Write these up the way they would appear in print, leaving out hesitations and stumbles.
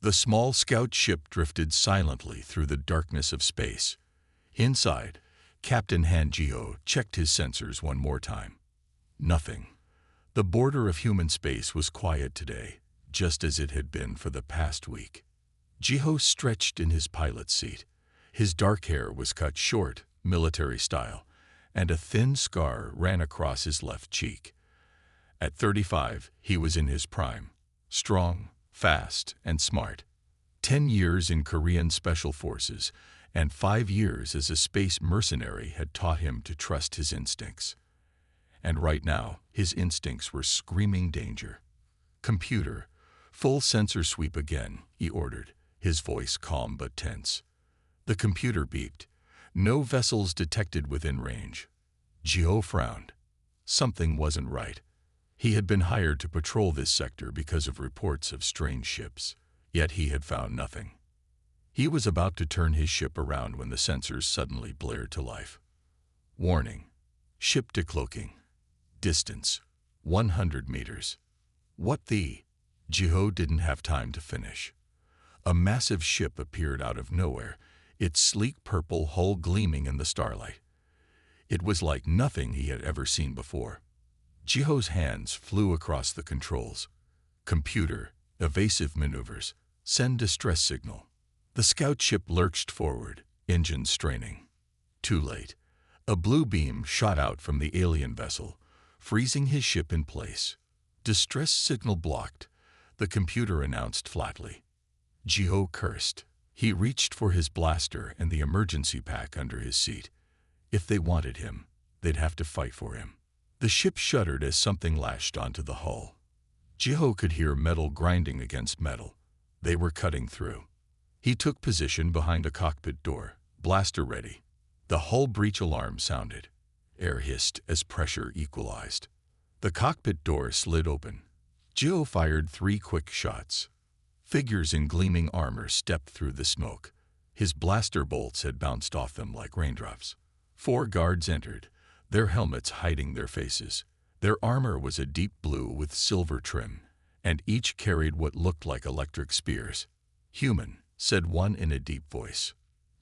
The small scout ship drifted silently through the darkness of space. Inside, Captain Han Ji-ho checked his sensors one more time. Nothing. The border of human space was quiet today, just as it had been for the past week. Ji-ho stretched in his pilot's seat. His dark hair was cut short, military style, and a thin scar ran across his left cheek. At 35, he was in his prime. Strong, fast, and smart. 10 years in Korean Special Forces and 5 years as a space mercenary had taught him to trust his instincts. And right now, his instincts were screaming danger. "Computer, full sensor sweep again," he ordered, his voice calm but tense. The computer beeped. No vessels detected within range. Ji-ho frowned. Something wasn't right. He had been hired to patrol this sector because of reports of strange ships, yet he had found nothing. He was about to turn his ship around when the sensors suddenly blared to life. Warning. Ship decloaking. Distance. 100 meters. What the? Ji-ho didn't have time to finish. A massive ship appeared out of nowhere, its sleek purple hull gleaming in the starlight. It was like nothing he had ever seen before. Ji-ho's hands flew across the controls. Computer, evasive maneuvers, send distress signal. The scout ship lurched forward, engines straining. Too late. A blue beam shot out from the alien vessel, freezing his ship in place. Distress signal blocked, the computer announced flatly. Ji-ho cursed. He reached for his blaster and the emergency pack under his seat. If they wanted him, they'd have to fight for him. The ship shuddered as something lashed onto the hull. Ji-ho could hear metal grinding against metal. They were cutting through. He took position behind a cockpit door, blaster ready. The hull breach alarm sounded. Air hissed as pressure equalized. The cockpit door slid open. Ji-ho fired 3 quick shots. Figures in gleaming armor stepped through the smoke. His blaster bolts had bounced off them like raindrops. 4 guards entered, their helmets hiding their faces. Their armor was a deep blue with silver trim, and each carried what looked like electric spears. "Human," said one in a deep voice.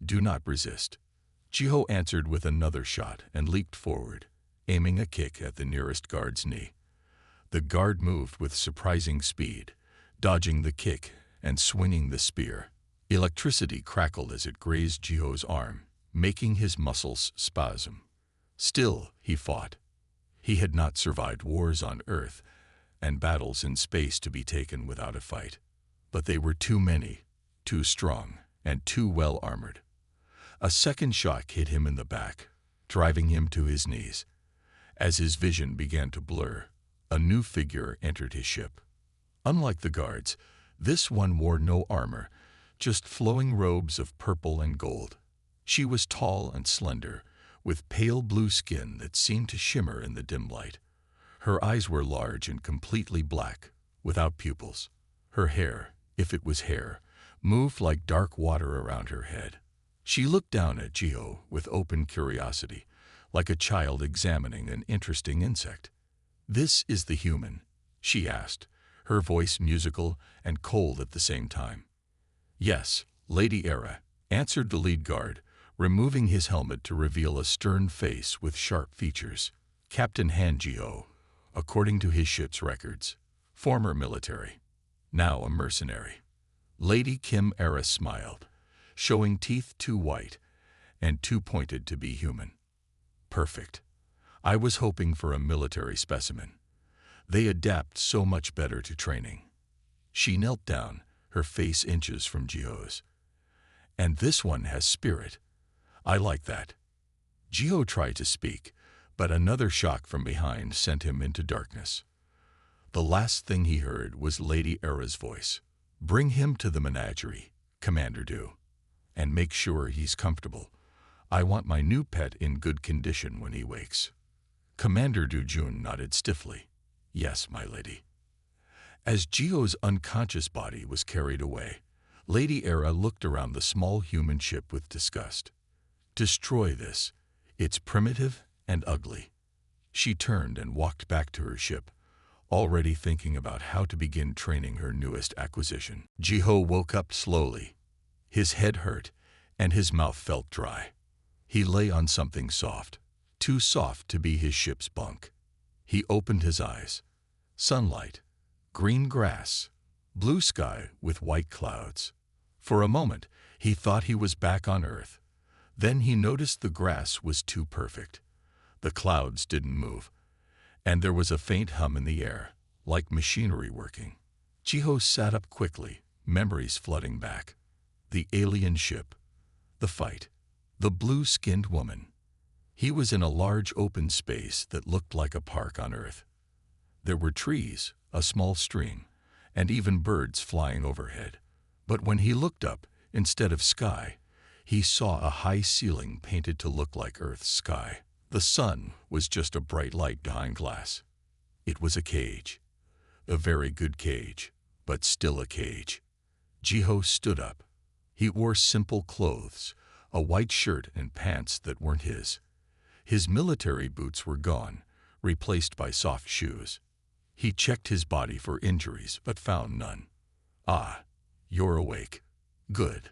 "Do not resist." Ji-ho answered with another shot and leaped forward, aiming a kick at the nearest guard's knee. The guard moved with surprising speed, dodging the kick and swinging the spear. Electricity crackled as it grazed Ji-ho's arm, making his muscles spasm. Still, he fought. He had not survived wars on Earth and battles in space to be taken without a fight. But they were too many, too strong, and too well armored. A second shock hit him in the back, driving him to his knees. As his vision began to blur, a new figure entered his ship. Unlike the guards, this one wore no armor, just flowing robes of purple and gold. She was tall and slender, with pale blue skin that seemed to shimmer in the dim light. Her eyes were large and completely black, without pupils. Her hair, if it was hair, moved like dark water around her head. She looked down at Ji-ho with open curiosity, like a child examining an interesting insect. "This is the human?" she asked, her voice musical and cold at the same time. "Yes, Lady Era," answered the lead guard, removing his helmet to reveal a stern face with sharp features. Captain Han Ji-ho, according to his ship's records. Former military. Now a mercenary. Lady Kim Era smiled, showing teeth too white and too pointed to be human. "Perfect. I was hoping for a military specimen. They adapt so much better to training." She knelt down, her face inches from Ji-ho's. "And this one has spirit. I like that." Ji-ho tried to speak, but another shock from behind sent him into darkness. The last thing he heard was Lady Era's voice. "Bring him to the menagerie, Commander Du, and make sure he's comfortable. I want my new pet in good condition when he wakes." Commander Du Jun nodded stiffly. "Yes, my lady." As Ji-ho's unconscious body was carried away, Lady Era looked around the small human ship with disgust. "Destroy this. It's primitive and ugly." She turned and walked back to her ship, already thinking about how to begin training her newest acquisition. Jiho woke up slowly. His head hurt, and his mouth felt dry. He lay on something soft, too soft to be his ship's bunk. He opened his eyes. Sunlight, green grass, blue sky with white clouds. For a moment, he thought he was back on Earth. Then he noticed the grass was too perfect. The clouds didn't move, and there was a faint hum in the air, like machinery working. Jiho sat up quickly, memories flooding back. The alien ship, the fight, the blue-skinned woman. He was in a large open space that looked like a park on Earth. There were trees, a small stream, and even birds flying overhead. But when he looked up, instead of sky, he saw a high ceiling painted to look like Earth's sky. The sun was just a bright light behind glass. It was a cage. A very good cage, but still a cage. Jiho stood up. He wore simple clothes, a white shirt and pants that weren't his. His military boots were gone, replaced by soft shoes. He checked his body for injuries, but found none. "Ah, you're awake. Good."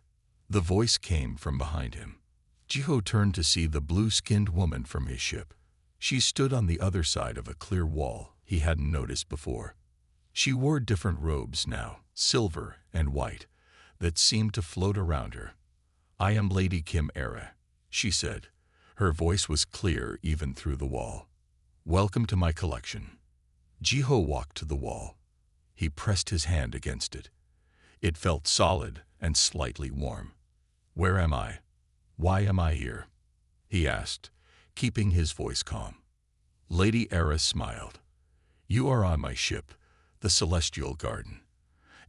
The voice came from behind him. Jiho turned to see the blue-skinned woman from his ship. She stood on the other side of a clear wall he hadn't noticed before. She wore different robes now, silver and white, that seemed to float around her. "I am Lady Kim Era," she said. Her voice was clear even through the wall. "Welcome to my collection." Jiho walked to the wall. He pressed his hand against it. It felt solid and slightly warm. "Where am I? Why am I here?" he asked, keeping his voice calm. Lady Era smiled. "You are on my ship, the Celestial Garden.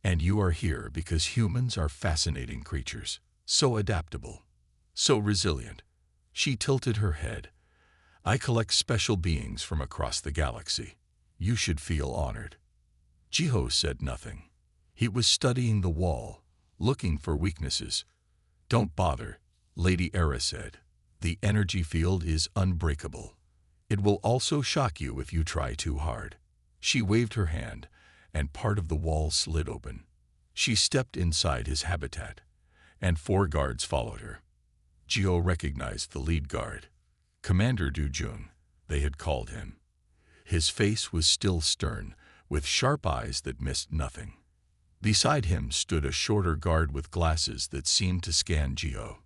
And you are here because humans are fascinating creatures, so adaptable, so resilient." She tilted her head. "I collect special beings from across the galaxy. You should feel honored." Jiho said nothing. He was studying the wall, looking for weaknesses. "Don't bother," Lady Era said. "The energy field is unbreakable. It will also shock you if you try too hard." She waved her hand, and part of the wall slid open. She stepped inside his habitat, and 4 guards followed her. Jiho recognized the lead guard. Commander Du Jun, they had called him. His face was still stern, with sharp eyes that missed nothing. Beside him stood a shorter guard with glasses that seemed to scan Jiho.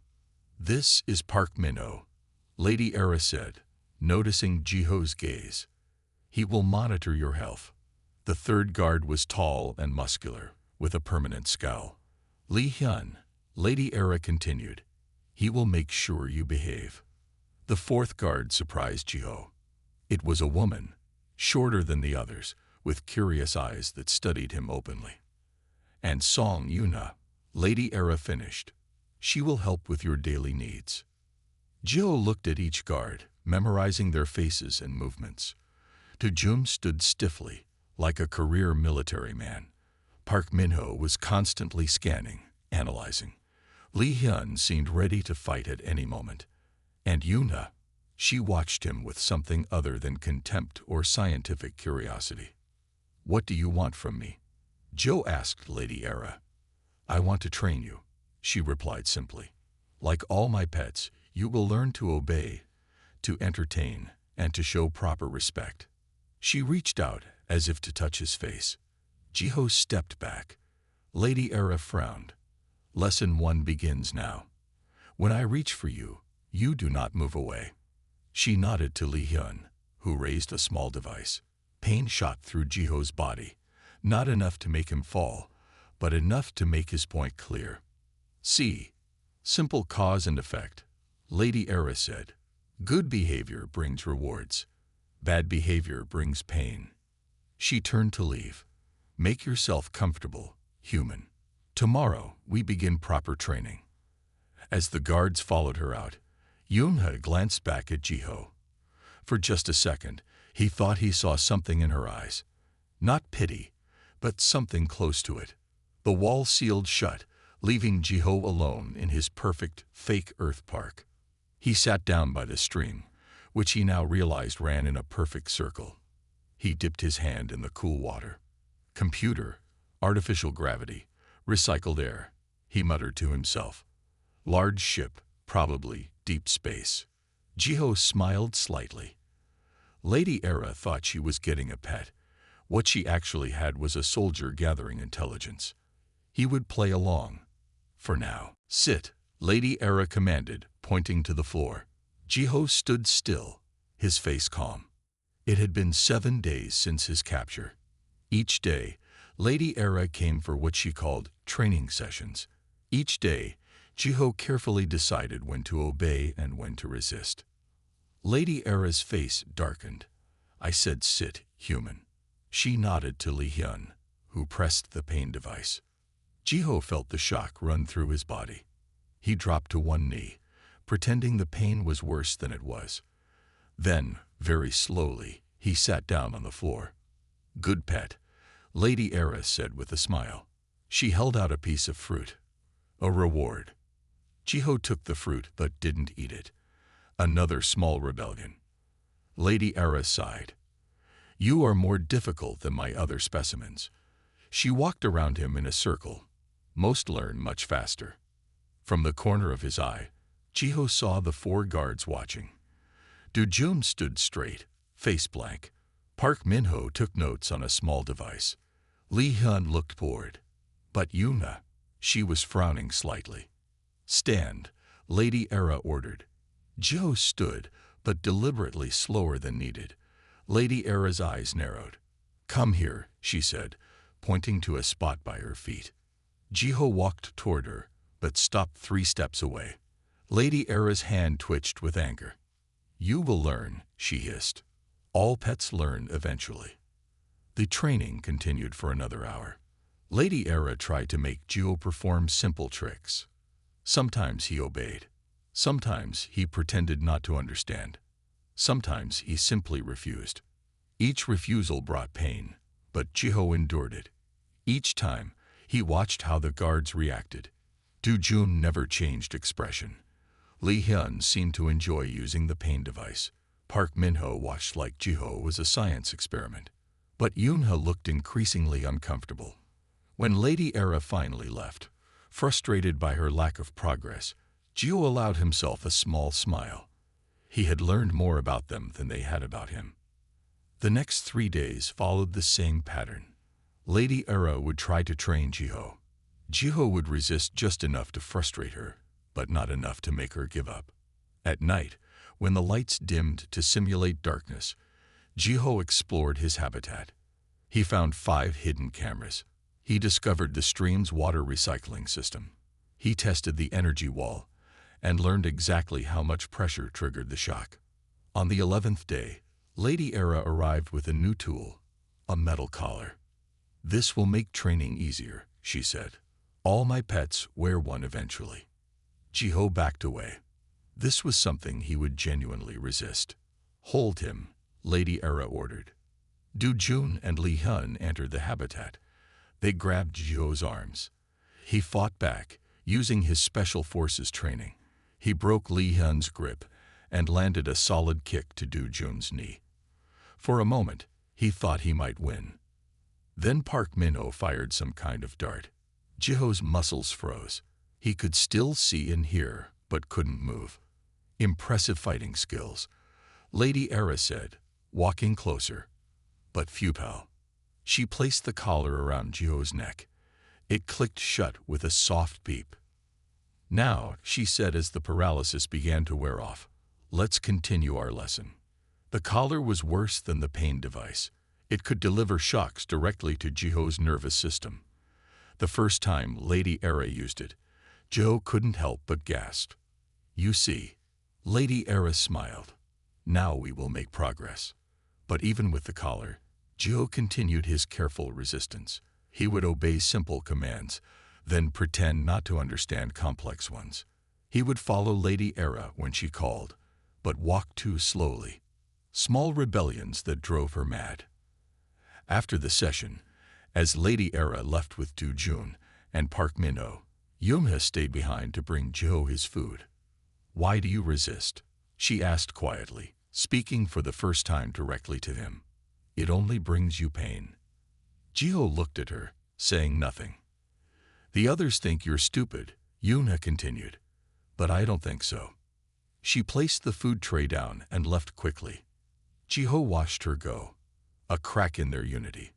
"This is Park Min-ho," Lady Era said, noticing Jiho's gaze. "He will monitor your health." The third guard was tall and muscular, with a permanent scowl. "Lee Hyun," Lady Era continued. "He will make sure you behave." The fourth guard surprised Jiho. It was a woman, shorter than the others, with curious eyes that studied him openly. "And Song Yuna," Lady Era finished. "She will help with your daily needs." Jiho looked at each guard, memorizing their faces and movements. Du Jun stood stiffly, like a career military man. Park Min-ho was constantly scanning, analyzing. Lee Hyun seemed ready to fight at any moment. And Yuna, she watched him with something other than contempt or scientific curiosity. "What do you want from me?" Joe asked Lady Era. "I want to train you," she replied simply. "Like all my pets, you will learn to obey, to entertain, and to show proper respect." She reached out as if to touch his face. Jiho stepped back. Lady Era frowned. "Lesson 1 begins now. When I reach for you, you do not move away." She nodded to Lee Hyun, who raised a small device. Pain shot through Jiho's body, not enough to make him fall, but enough to make his point clear. "See, simple cause and effect," Lady Era said. "Good behavior brings rewards. Bad behavior brings pain." She turned to leave. "Make yourself comfortable, human. Tomorrow we begin proper training." As the guards followed her out, Yunha glanced back at Jiho. For just a second, he thought he saw something in her eyes. Not pity, but something close to it. The wall sealed shut, leaving Jiho alone in his perfect, fake Earth park. He sat down by the stream, which he now realized ran in a perfect circle. He dipped his hand in the cool water. Computer, artificial gravity, recycled air, he muttered to himself. Large ship, probably deep space. Jiho smiled slightly. Lady Era thought she was getting a pet. What she actually had was a soldier gathering intelligence. He would play along. For now. Sit, Lady Era commanded, pointing to the floor. Jiho stood still, his face calm. It had been 7 days since his capture. Each day, Lady Era came for what she called training sessions. Each day, Jiho carefully decided when to obey and when to resist. Lady Era's face darkened. I said sit, human. She nodded to Li Hyun, who pressed the pain device. Jiho felt the shock run through his body. He dropped to one knee, pretending the pain was worse than it was. Then, very slowly, he sat down on the floor. Good pet, Lady Era said with a smile. She held out a piece of fruit. A reward. Jiho took the fruit but didn't eat it. Another small rebellion. Lady Era sighed. You are more difficult than my other specimens. She walked around him in a circle. Most learn much faster. From the corner of his eye, Jiho saw the 4 guards watching. Do-jun stood straight, face blank. Park Min-ho took notes on a small device. Li Hyun looked bored. But Yuna, she was frowning slightly. Stand, Lady Era ordered. Jiho stood, but deliberately slower than needed. Lady Era's eyes narrowed. Come here, she said, pointing to a spot by her feet. Jiho walked toward her, but stopped 3 steps away. Lady Era's hand twitched with anger. You will learn, she hissed. All pets learn eventually. The training continued for another hour. Lady Era tried to make Jiho perform simple tricks. Sometimes he obeyed. Sometimes he pretended not to understand. Sometimes he simply refused. Each refusal brought pain, but Jiho endured it. Each time, he watched how the guards reacted. Do-jun never changed expression. Li Hyun seemed to enjoy using the pain device. Park Min-ho watched like Jiho was a science experiment. But Yoon-ha looked increasingly uncomfortable. When Lady Era finally left, frustrated by her lack of progress, Jiho allowed himself a small smile. He had learned more about them than they had about him. The next 3 days followed the same pattern. Lady Era would try to train Jiho. Jiho would resist just enough to frustrate her, but not enough to make her give up. At night, when the lights dimmed to simulate darkness, Jiho explored his habitat. He found 5 hidden cameras. He discovered the stream's water recycling system. He tested the energy wall and learned exactly how much pressure triggered the shock. On the 11th day, Lady Era arrived with a new tool, a metal collar. This will make training easier, she said. All my pets wear one eventually. Jiho backed away. This was something he would genuinely resist. Hold him, Lady Era ordered. Do-jun and Li Hyun entered the habitat. They grabbed Jiho's arms. He fought back, using his special forces training. He broke Li Hyun's grip and landed a solid kick to Do-jun's knee. For a moment, he thought he might win. Then Park Min-ho fired some kind of dart. Jiho's muscles froze. He could still see and hear, but couldn't move. Impressive fighting skills, Lady Era said, walking closer. But futile. She placed the collar around Jiho's neck. It clicked shut with a soft beep. Now, she said as the paralysis began to wear off, let's continue our lesson. The collar was worse than the pain device. It could deliver shocks directly to Jiho's nervous system. The first time Lady Era used it, Jiho couldn't help but gasp. You see, Lady Era smiled. Now we will make progress. But even with the collar, Jiho continued his careful resistance. He would obey simple commands, then pretend not to understand complex ones. He would follow Lady Era when she called, but walk too slowly. Small rebellions that drove her mad. After the session, as Lady Era left with Do-jun and Park Min-ho, Yoon-ha stayed behind to bring Jiho his food. Why do you resist? She asked quietly, speaking for the first time directly to him. It only brings you pain. Jiho looked at her, saying nothing. The others think you're stupid, Yuna continued. But I don't think so. She placed the food tray down and left quickly. Jiho watched her go. A crack in their unity.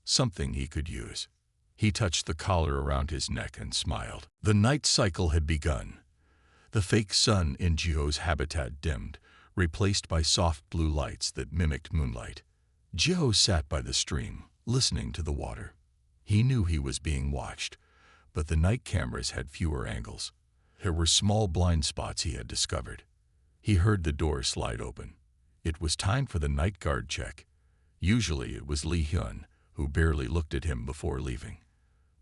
Something he could use. He touched the collar around his neck and smiled. The night cycle had begun. The fake sun in Jiho's habitat dimmed, replaced by soft blue lights that mimicked moonlight. Jiho sat by the stream, listening to the water. He knew he was being watched, but the night cameras had fewer angles. There were small blind spots he had discovered. He heard the door slide open. It was time for the night guard check. Usually it was Lee Hyun, who barely looked at him before leaving.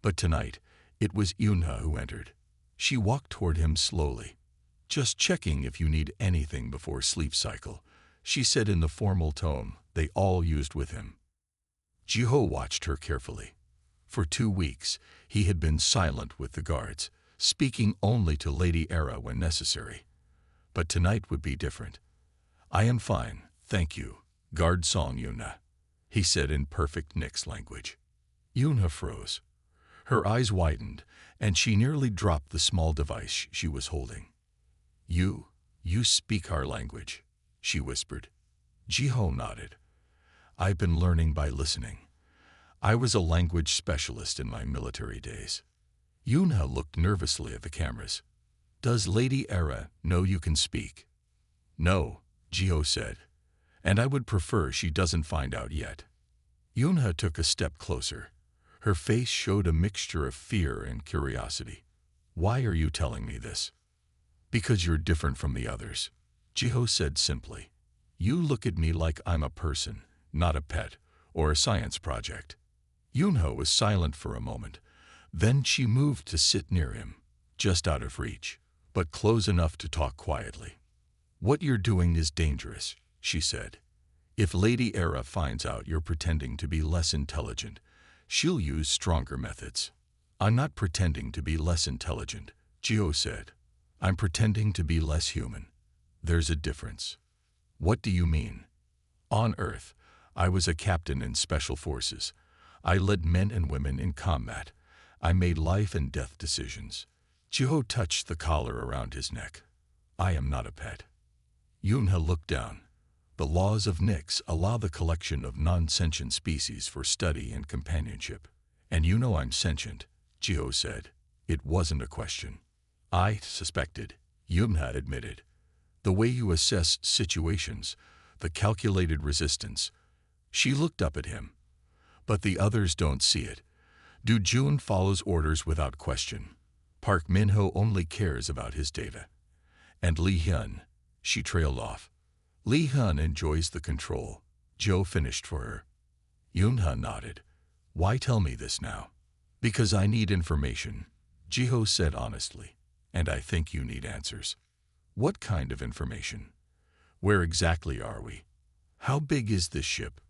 But tonight, it was Yuna who entered. She walked toward him slowly. "Just checking if you need anything before sleep cycle," she said in the formal tone they all used with him. Jiho watched her carefully. For 2 weeks, he had been silent with the guards, speaking only to Lady Era when necessary. But tonight would be different. "I am fine, thank you, Guard Song Yuna," he said in perfect Nyx language. Yuna froze. Her eyes widened, and she nearly dropped the small device she was holding. You speak our language," she whispered. Jiho nodded. "I've been learning by listening. I was a language specialist in my military days." Yuna looked nervously at the cameras. "Does Lady Era know you can speak?" "No," Jiho said, "and I would prefer she doesn't find out yet." Yuna took a step closer. Her face showed a mixture of fear and curiosity. "Why are you telling me this?" "Because you're different from the others," Jiho said simply. "You look at me like I'm a person, not a pet or a science project." Yuna was silent for a moment. Then she moved to sit near him, just out of reach, but close enough to talk quietly. "What you're doing is dangerous," she said. "If Lady Era finds out you're pretending to be less intelligent, she'll use stronger methods." "I'm not pretending to be less intelligent," Jiho said. "I'm pretending to be less human. There's a difference." "What do you mean?" "On Earth, I was a captain in special forces. I led men and women in combat. I made life and death decisions." Jiho touched the collar around his neck. "I am not a pet." Yuna looked down. "The laws of Nyx allow the collection of non-sentient species for study and companionship. And you know I'm sentient," Jiho said. It wasn't a question. "I suspected," Yuna admitted. "The way you assess situations, the calculated resistance." She looked up at him. "But the others don't see it. Du Jun follows orders without question. Park Min-ho only cares about his data. And Lee Hyun," she trailed off. "Lee Hyun enjoys the control," Joe finished for her. Yuna nodded. "Why tell me this now?" "Because I need information," Jiho said honestly. "And I think you need answers." "What kind of information? Where exactly are we? How big is this ship?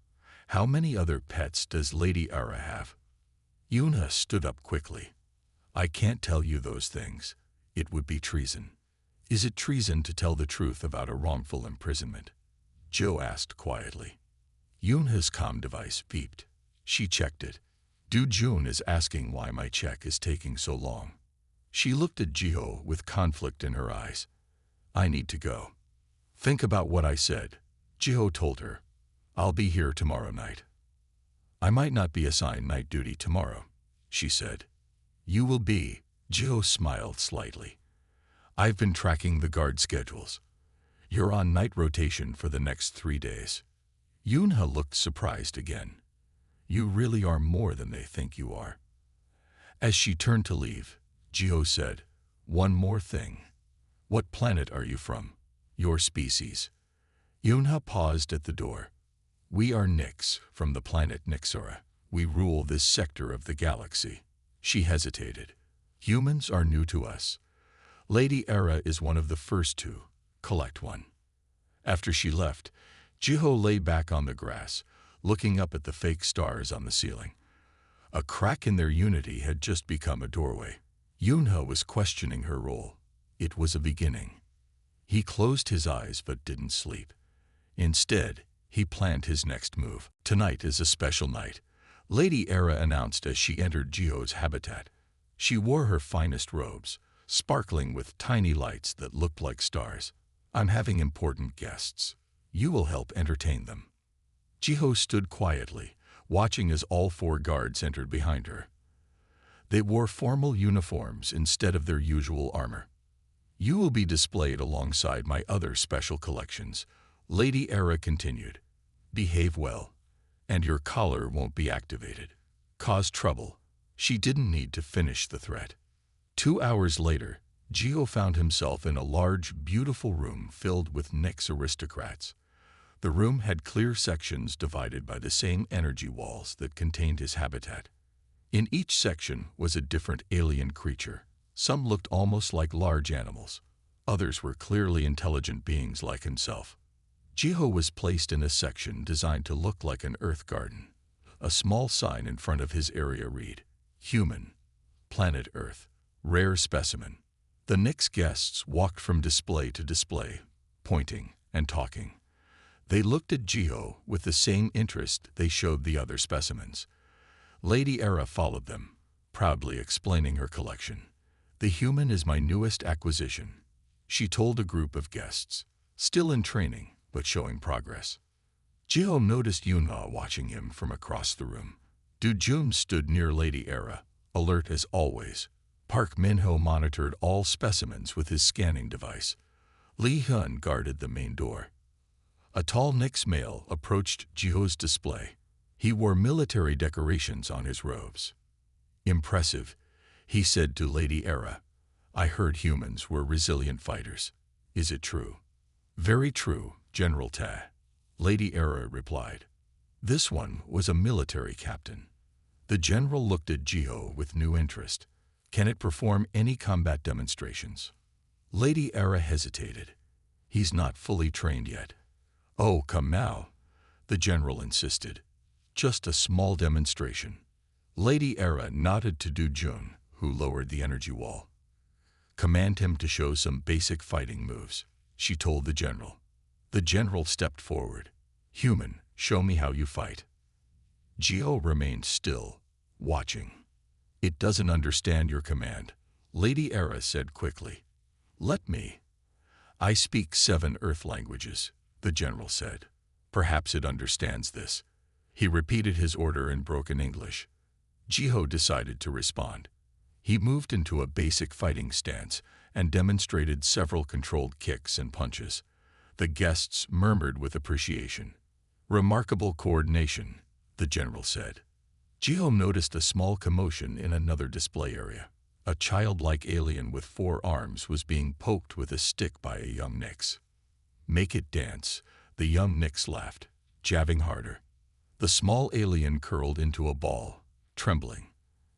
How many other pets does Lady Ara have?" Yuna stood up quickly. "I can't tell you those things. It would be treason." "Is it treason to tell the truth about a wrongful imprisonment?" Joe asked quietly. Yuna's comm device beeped. She checked it. Du Jun is asking why my check is taking so long. She looked at Jiho with conflict in her eyes. "I need to go." "Think about what I said," Jiho told her. "I'll be here tomorrow night." "I might not be assigned night duty tomorrow," she said. "You will be," Jiho smiled slightly. "I've been tracking the guard schedules. You're on night rotation for the next 3 days." Yuna looked surprised again. "You really are more than they think you are." As she turned to leave, Jiho said, "One more thing. What planet are you from? Your species?" Yuna paused at the door. "We are Nyx, from the planet Nyxora. We rule this sector of the galaxy." She hesitated. "Humans are new to us. Lady Era is one of the first to collect one." After she left, Jiho lay back on the grass, looking up at the fake stars on the ceiling. A crack in their unity had just become a doorway. Yuna was questioning her role. It was a beginning. He closed his eyes but didn't sleep. Instead, He planned his next move. Tonight is a special night, Lady Era announced as she entered Jiho's habitat. She wore her finest robes, sparkling with tiny lights that looked like stars. I'm having important guests. You will help entertain them. Jiho stood quietly, watching as all 4 guards entered behind her. They wore formal uniforms instead of their usual armor. You will be displayed alongside my other special collections, Lady Era continued. Behave well, and your collar won't be activated. Cause trouble. She didn't need to finish the threat. 2 hours later, Jiho found himself in a large, beautiful room filled with Nyx aristocrats. The room had clear sections divided by the same energy walls that contained his habitat. In each section was a different alien creature. Some looked almost like large animals. Others were clearly intelligent beings like himself. Jiho was placed in a section designed to look like an earth garden. A small sign in front of his area read, Human, Planet Earth, Rare Specimen. The Nyx guests walked from display to display, pointing and talking. They looked at Jiho with the same interest they showed the other specimens. Lady Era followed them, proudly explaining her collection. The human is my newest acquisition, she told a group of guests, still in training but showing progress. Jiho noticed Yunha watching him from across the room. Du Jun stood near Lady Era, alert as always. Park Minho monitored all specimens with his scanning device. Li Hun guarded the main door. A tall Nyx male approached Jiho's display. He wore military decorations on his robes. Impressive, he said to Lady Era. I heard humans were resilient fighters. Is it true? Very true, General Ta. Lady Era replied. This one was a military captain. The general looked at Jiho with new interest. Can it perform any combat demonstrations? Lady Era hesitated. He's not fully trained yet. Oh, come now, the general insisted. Just a small demonstration. Lady Era nodded to Du Jun, who lowered the energy wall. Command him to show some basic fighting moves, she told the general. The general stepped forward. Human, show me how you fight. Jiho remained still, watching. It doesn't understand your command, Lady Era said quickly. Let me. I speak 7 Earth languages, the general said. Perhaps it understands this. He repeated his order in broken English. Jiho decided to respond. He moved into a basic fighting stance and demonstrated several controlled kicks and punches. The guests murmured with appreciation. Remarkable coordination, the general said. Jiho noticed a small commotion in another display area. A childlike alien with 4 arms was being poked with a stick by a young Nyx. Make it dance, the young Nyx laughed, jabbing harder. The small alien curled into a ball, trembling.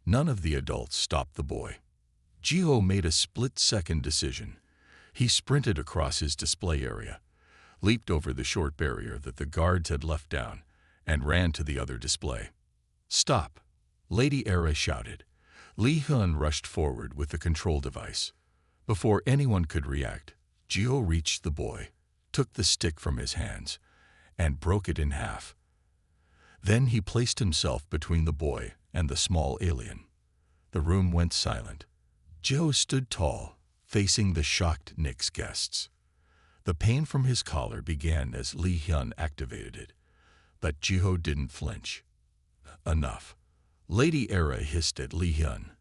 None of the adults stopped the boy. Jiho made a split-second decision. He sprinted across his display area, leaped over the short barrier that the guards had left down, and ran to the other display. Stop! Lady Era shouted. Li Hun rushed forward with the control device. Before anyone could react, Jiho reached the boy, took the stick from his hands, and broke it in half. Then he placed himself between the boy and the small alien. The room went silent. Jiho stood tall, facing the shocked Nyx guests. The pain from his collar began as Li Hun activated it, but Jiho didn't flinch. Enough. Lady Era hissed at Li Hun.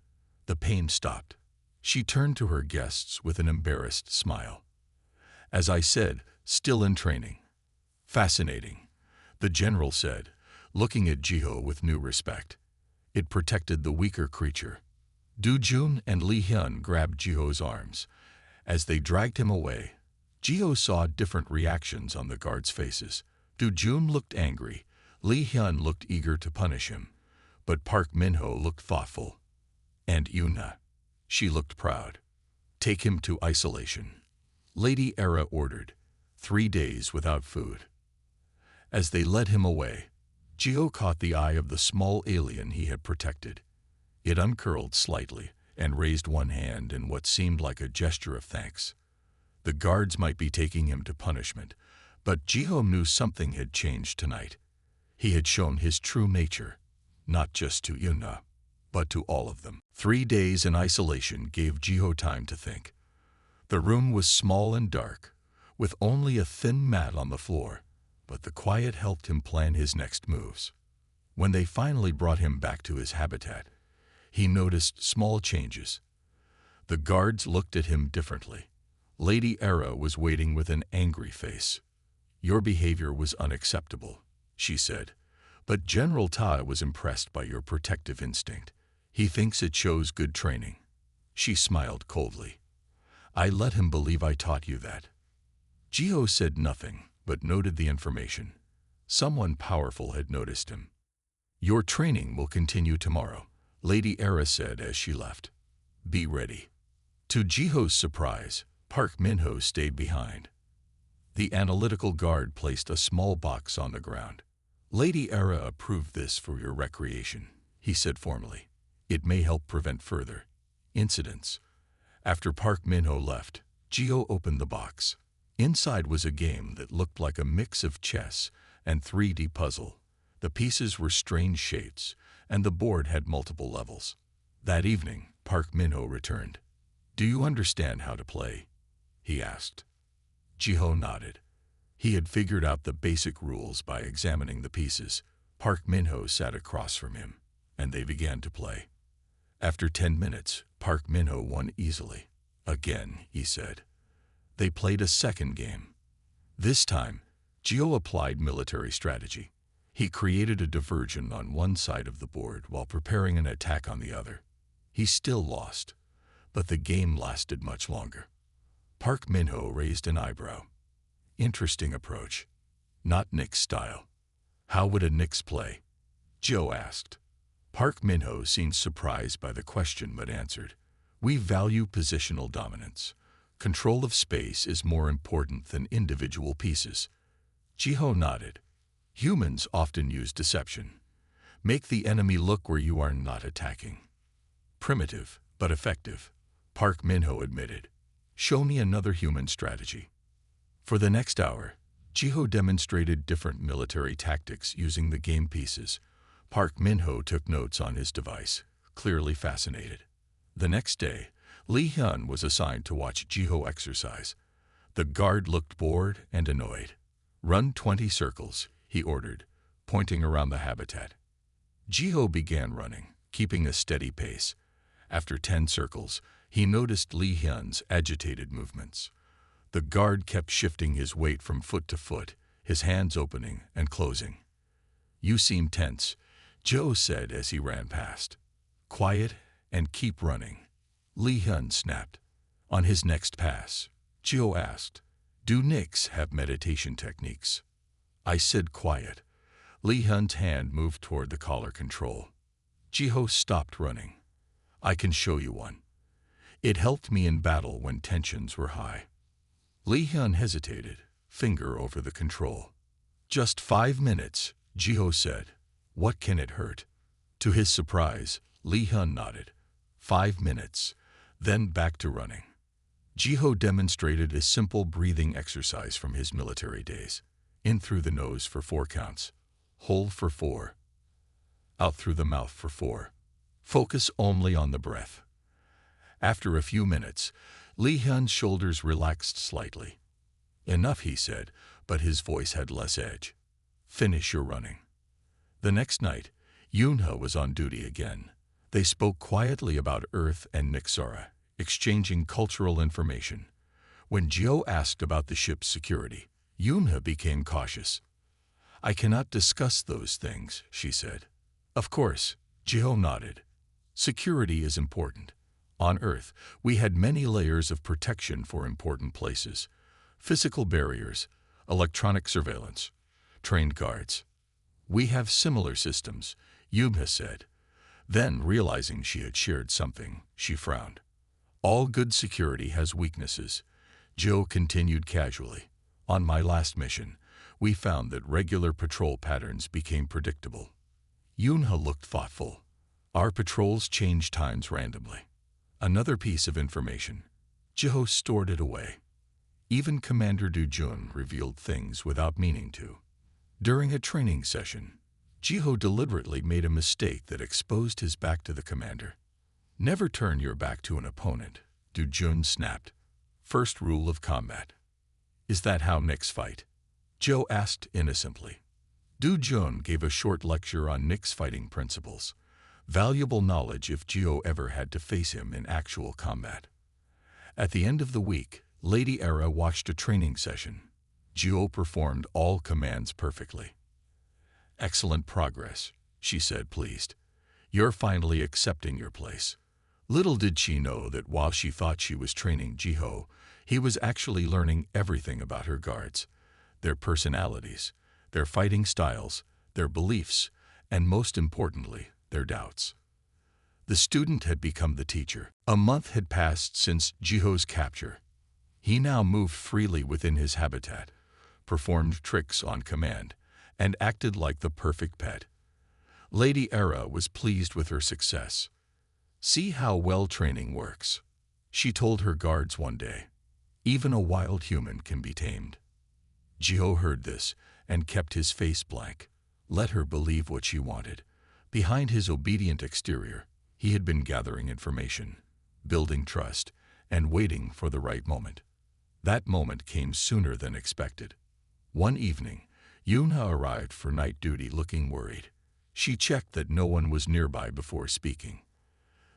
The pain stopped. She turned to her guests with an embarrassed smile. As I said, still in training. Fascinating, the general said, looking at Jiho with new respect. It protected the weaker creature. Du Jun and Li Hun grabbed Jiho's arms. As they dragged him away, Jiho saw different reactions on the guards' faces. Du Jun looked angry. Li Hun looked eager to punish him, but Park Minho looked thoughtful. And Yuna. She looked proud. Take him to isolation. Lady Era ordered. 3 days without food. As they led him away, Jiho caught the eye of the small alien he had protected. It uncurled slightly and raised one hand in what seemed like a gesture of thanks. The guards might be taking him to punishment, But Jiho knew something had changed tonight. He had shown his true nature, not just to Yuna, but to all of them. 3 days in isolation gave Jiho time to think. The room was small and dark, with only a thin mat on the floor, but the quiet helped him plan his next moves. When they finally brought him back to his habitat, he noticed small changes. The guards looked at him differently. Lady Era was waiting with an angry face. "Your behavior was unacceptable," she said, "but General Ta was impressed by your protective instinct. He thinks it shows good training." She smiled coldly. "I let him believe I taught you that." Jiho said nothing, but noted the information. Someone powerful had noticed him. "Your training will continue tomorrow," Lady Era said as she left. "Be ready." To Jiho's surprise, Park Minho stayed behind. The analytical guard placed a small box on the ground. "Lady Era approved this for your recreation," he said formally. "It may help prevent further incidents." After Park Minho left, Jiho opened the box. Inside was a game that looked like a mix of chess and 3D puzzle. The pieces were strange shapes, and the board had multiple levels. That evening, Park Minho returned. "Do you understand how to play?" he asked. Jiho nodded. He had figured out the basic rules by examining the pieces. Park Minho sat across from him, and they began to play. After 10 minutes, Park Minho won easily. "Again," he said. They played a second game. This time, Jiho applied military strategy. He created a diversion on one side of the board while preparing an attack on the other. He still lost, but the game lasted much longer. Park Minho raised an eyebrow. "Interesting approach. Not Nick's style." "How would a Nix play?" Jiho asked. Park Minho seemed surprised by the question but answered, "We value positional dominance. Control of space is more important than individual pieces." Jiho nodded. "Humans often use deception. Make the enemy look where you are not attacking." "Primitive, but effective," Park Minho admitted. "Show me another human strategy." For the next hour, Jiho demonstrated different military tactics using the game pieces. Park Minho took notes on his device, clearly fascinated. The next day, Lee Hyun was assigned to watch Jiho exercise. The guard looked bored and annoyed. "Run 20 circles," he ordered, pointing around the habitat. Jiho began running, keeping a steady pace. After 10 circles, he noticed Lee Hyun's agitated movements. The guard kept shifting his weight from foot to foot, his hands opening and closing. "You seem tense," Jiho said as he ran past. "Quiet and keep running," Lee Hyun snapped. On his next pass, Jiho asked, "Do Nix have meditation techniques?" "I said quiet." Lee Hyun's hand moved toward the collar control. Jiho stopped running. "I can show you one. It helped me in battle when tensions were high." Lee Hyun hesitated, finger over the control. "Just 5 minutes," Jiho said. "What can it hurt?" To his surprise, Lee Hyun nodded. 5 minutes, then back to running. Jiho demonstrated a simple breathing exercise from his military days. In through the nose for 4 counts. Hold for 4. Out through the mouth for 4. Focus only on the breath. After a few minutes, Lee Hyun's shoulders relaxed slightly. "Enough," he said, but his voice had less edge. "Finish your running." The next night, Yunha was on duty again. They spoke quietly about Earth and Nixara, exchanging cultural information. When Jiho asked about the ship's security, Yunha became cautious. "I cannot discuss those things," she said. "Of course," Jiho nodded. "Security is important. On Earth, we had many layers of protection for important places. Physical barriers, electronic surveillance, trained guards. We have similar systems," Yunha said. Then, realizing she had shared something, she frowned. "All good security has weaknesses," Jiho continued casually. "On my last mission, we found that regular patrol patterns became predictable." Yunha looked thoughtful. "Our patrols change times randomly." Another piece of information. Jiho stored it away. Even Commander Du Jun revealed things without meaning to. During a training session, Jiho deliberately made a mistake that exposed his back to the commander. Never turn your back to an opponent, Du Jun snapped. First rule of combat. Is that how Knicks fight? Joe asked innocently. Du Jun gave a short lecture on Knicks fighting principles. Valuable knowledge if Jiho ever had to face him in actual combat. At the end of the week, Lady Era watched a training session. Jiho performed all commands perfectly. Excellent progress, she said, pleased. You're finally accepting your place. Little did she know that while she thought she was training Jiho, he was actually learning everything about her guards, their personalities, their fighting styles, their beliefs, and most importantly, their doubts. The student had become the teacher. A month had passed since Jiho's capture. He now moved freely within his habitat, performed tricks on command, and acted like the perfect pet. Lady Era was pleased with her success. See how well training works, she told her guards one day. Even a wild human can be tamed. Jiho heard this and kept his face blank. Let her believe what she wanted. Behind his obedient exterior, he had been gathering information, building trust, and waiting for the right moment. That moment came sooner than expected. One evening, Yuna arrived for night duty looking worried. She checked that no one was nearby before speaking.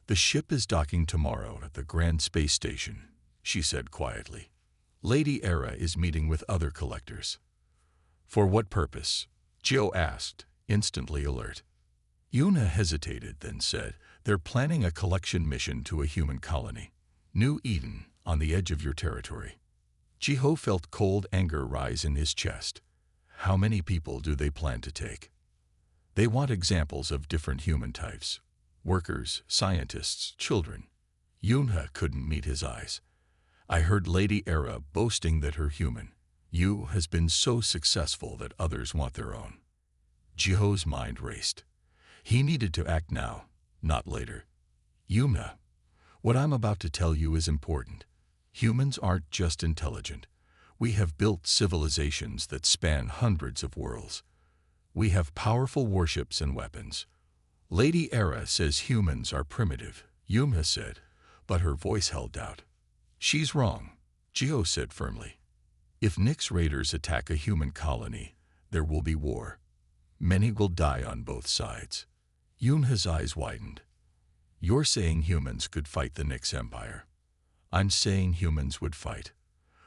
The ship is docking tomorrow at the Grand Space Station, she said quietly. Lady Era is meeting with other collectors. For what purpose? Jiho asked, instantly alert. Yuna hesitated, then said, they're planning a collection mission to a human colony. New Eden, on the edge of your territory. Jiho felt cold anger rise in his chest. How many people do they plan to take? They want examples of different human types. Workers, scientists, children. Yuna couldn't meet his eyes. I heard Lady Era boasting that her human, Yu, has been so successful that others want their own. Jiho's mind raced. He needed to act now, not later. Yuna, what I'm about to tell you is important. Humans aren't just intelligent. We have built civilizations that span hundreds of worlds. We have powerful warships and weapons. Lady Era says humans are primitive, Yuna said, but her voice held doubt. She's wrong, Jiho said firmly. If Nyx raiders attack a human colony, there will be war. Many will die on both sides. Yuna's eyes widened. You're saying humans could fight the Nyx Empire. I'm saying humans would fight.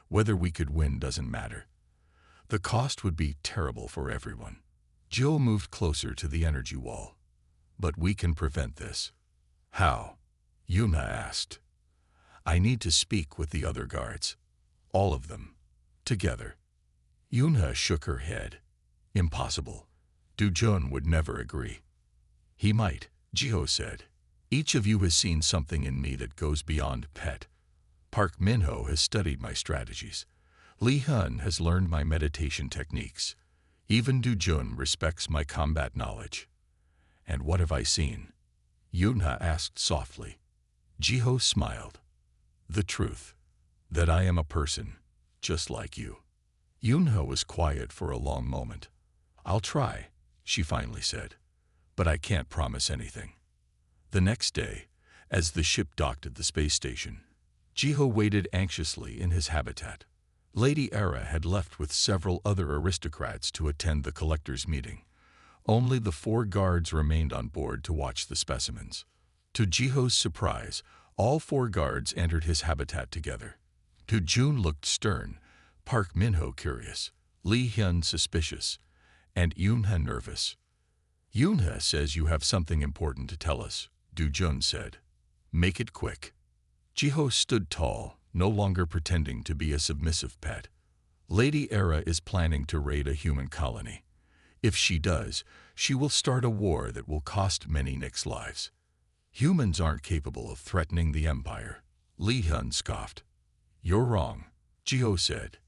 Whether we could win doesn't matter. The cost would be terrible for everyone. Jiho moved closer to the energy wall. But we can prevent this. How? Yuna asked. I need to speak with the other guards. All of them. Together. Yuna shook her head. Impossible. Du Jun would never agree. He might, Jiho said. Each of you has seen something in me that goes beyond pet. Park Minho has studied my strategies. Li Hun has learned my meditation techniques. Even Du Jun respects my combat knowledge. And what have I seen? Yuna asked softly. Jiho smiled. The truth. That I am a person, just like you. Yuna was quiet for a long moment. I'll try, she finally said. But I can't promise anything. The next day, as the ship docked at the space station, Jiho waited anxiously in his habitat. Lady Era had left with several other aristocrats to attend the collectors' meeting. Only the 4 guards remained on board to watch the specimens. To Jiho's surprise, all 4 guards entered his habitat together. Du Jun looked stern, Park Minho curious, Li Hyun suspicious, and Yuna nervous. Yuna says you have something important to tell us, Du Jun said. Make it quick. Jiho stood tall, no longer pretending to be a submissive pet. Lady Era is planning to raid a human colony. If she does, she will start a war that will cost many Nyx lives. Humans aren't capable of threatening the Empire, Li Hun scoffed. You're wrong, Jiho said.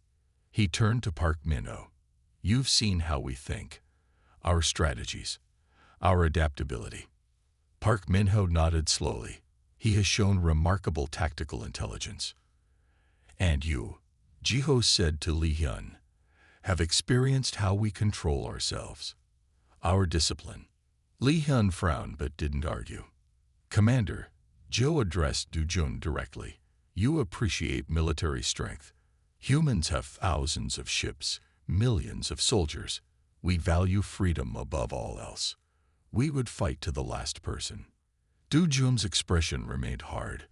He turned to Park Minho. You've seen how we think. Our strategies. Our adaptability. Park Minho nodded slowly. He has shown remarkable tactical intelligence. And you, Jiho said to Li Hyun, have experienced how we control ourselves. Our discipline. Li Hyun frowned but didn't argue. Commander, Joe addressed Du Jun directly. You appreciate military strength. Humans have thousands of ships, millions of soldiers. We value freedom above all else. We would fight to the last person. Du Jun's expression remained hard,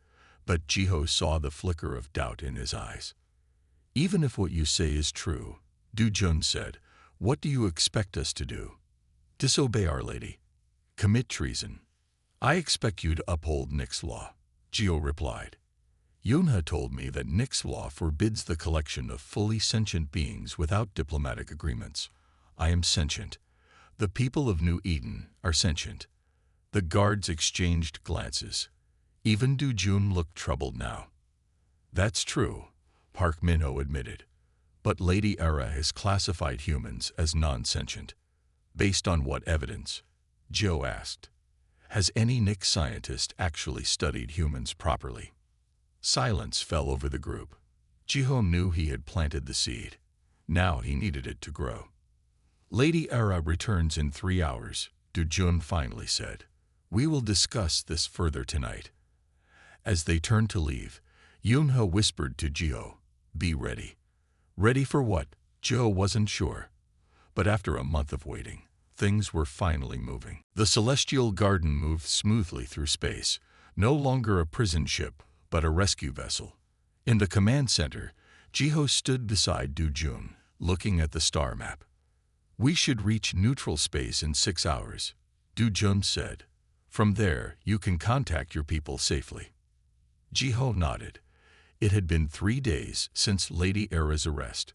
but Jiho saw the flicker of doubt in his eyes. Even if what you say is true, Du Jun said, what do you expect us to do? Disobey Our Lady. Commit treason. I expect you to uphold Nick's law, Jiho replied. Yunha told me that Nick's law forbids the collection of fully sentient beings without diplomatic agreements. I am sentient. The people of New Eden are sentient. The guards exchanged glances. Even Du Jun looked troubled now. That's true, Park Min-ho admitted. But Lady Era has classified humans as non-sentient. Based on what evidence? Joe asked. Has any Nick scientist actually studied humans properly? Silence fell over the group. Jiho knew he had planted the seed. Now he needed it to grow. Lady Era returns in 3 hours, Du Jun finally said. We will discuss this further tonight. As they turned to leave, Yunha whispered to Jiho, be ready. Ready for what? Joe wasn't sure. But after a month of waiting, things were finally moving. The Celestial Garden moved smoothly through space, no longer a prison ship, but a rescue vessel. In the command center, Jiho stood beside Du Jun, looking at the star map. We should reach neutral space in 6 hours, Du Jun said. From there, you can contact your people safely. Jiho nodded. It had been 3 days since Lady Era's arrest.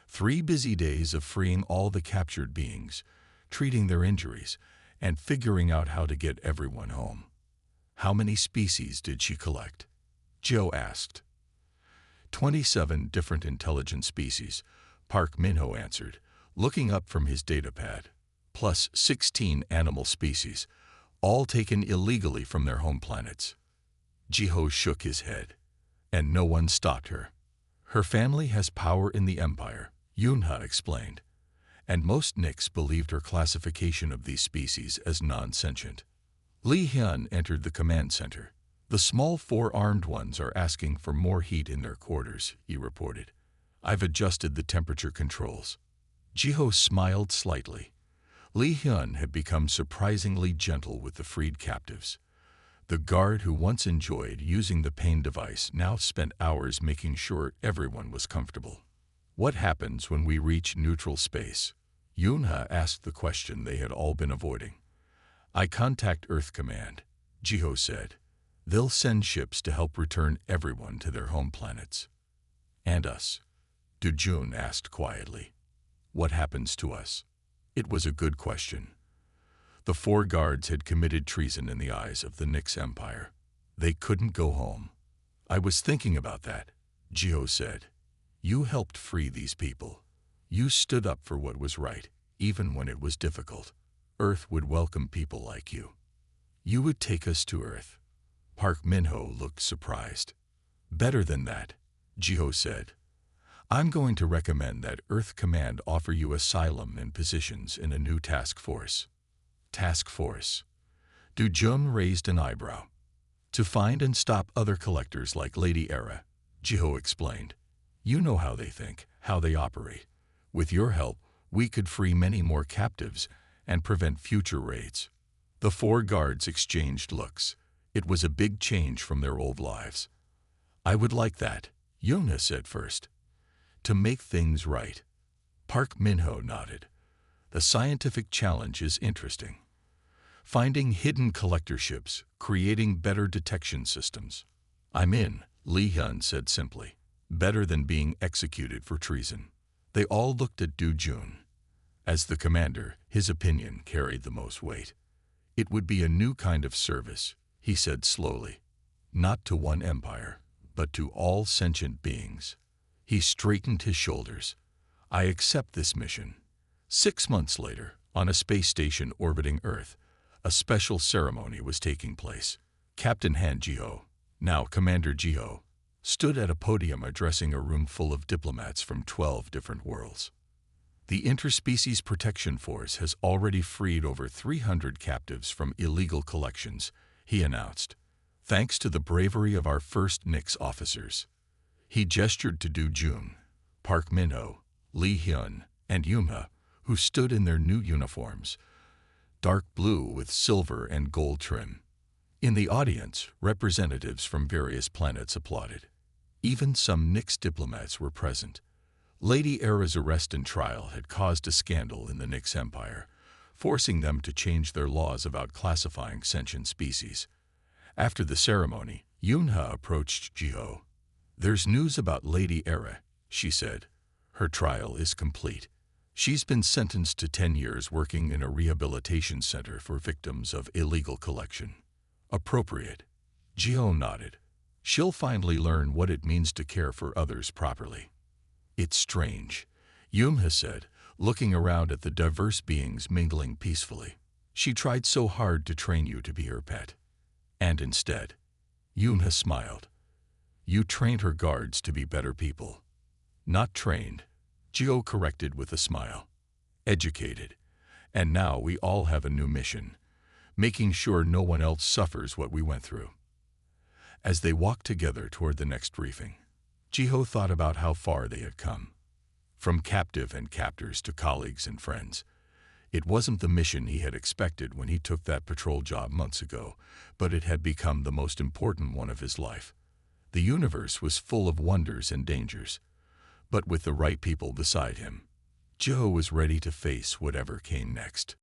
3 busy days of freeing all the captured beings, treating their injuries, and figuring out how to get everyone home. How many species did she collect? Joe asked. 27 different intelligent species, Park Min-ho answered, looking up from his datapad, plus 16 animal species, all taken illegally from their home planets. Jiho shook his head, and no one stopped her. Her family has power in the Empire, Yunha explained, and most Nicks believed her classification of these species as non-sentient. Li Hyun entered the command center. The small 4-armed ones are asking for more heat in their quarters, he reported. I've adjusted the temperature controls. Jiho smiled slightly. Li Hyun had become surprisingly gentle with the freed captives. The guard who once enjoyed using the pain device now spent hours making sure everyone was comfortable. What happens when we reach neutral space? Yunha asked the question they had all been avoiding. I contact Earth Command, Jiho said. They'll send ships to help return everyone to their home planets. And us? Du Jun asked quietly. What happens to us? It was a good question. The 4 guards had committed treason in the eyes of the Nix Empire. They couldn't go home. I was thinking about that, Jiho said. You helped free these people. You stood up for what was right, even when it was difficult. Earth would welcome people like you. You would take us to Earth. Park Min-ho looked surprised. Better than that, Jiho said. I'm going to recommend that Earth Command offer you asylum and positions in a new task force. Task force. Du Jun raised an eyebrow. To find and stop other collectors like Lady Era, Jiho explained. You know how they think, how they operate. With your help, we could free many more captives and prevent future raids. The 4 guards exchanged looks. It was a big change from their old lives. I would like that, Yuna said first. To make things right. Park Min-ho nodded. The scientific challenge is interesting. Finding hidden collector ships, creating better detection systems. I'm in, Li Hyun said simply. Better than being executed for treason. They all looked at Du Jun. As the commander, his opinion carried the most weight. It would be a new kind of service, he said slowly. Not to one empire, but to all sentient beings. He straightened his shoulders. I accept this mission. 6 months later, on a space station orbiting Earth, a special ceremony was taking place. Captain Han Jiho, now Commander Jiho, stood at a podium addressing a room full of diplomats from 12 different worlds. The Interspecies Protection Force has already freed over 300 captives from illegal collections, he announced, thanks to the bravery of our first Nix officers. He gestured to Du Jun, Park Min-ho, Lee Hyun, and Yumha, who stood in their new uniforms, dark blue with silver and gold trim. In the audience, representatives from various planets applauded. Even some Nix diplomats were present. Lady Era's arrest and trial had caused a scandal in the Nix Empire, forcing them to change their laws about classifying sentient species. After the ceremony, Yunha approached Jiho. "There's news about Lady Era," she said. "Her trial is complete. She's been sentenced to 10 years working in a rehabilitation center for victims of illegal collection." "Appropriate." Jiho nodded. "She'll finally learn what it means to care for others properly." "It's strange," Yumha said, looking around at the diverse beings mingling peacefully. "She tried so hard to train you to be her pet. And instead," Yumha smiled, "you trained her guards to be better people." "Not trained," Jiho corrected with a smile. "Educated. And now we all have a new mission, making sure no one else suffers what we went through." As they walked together toward the next briefing, Jiho thought about how far they had come. From captive and captors to colleagues and friends. It wasn't the mission he had expected when he took that patrol job months ago, but it had become the most important one of his life. The universe was full of wonders and dangers, but with the right people beside him, Jiho was ready to face whatever came next.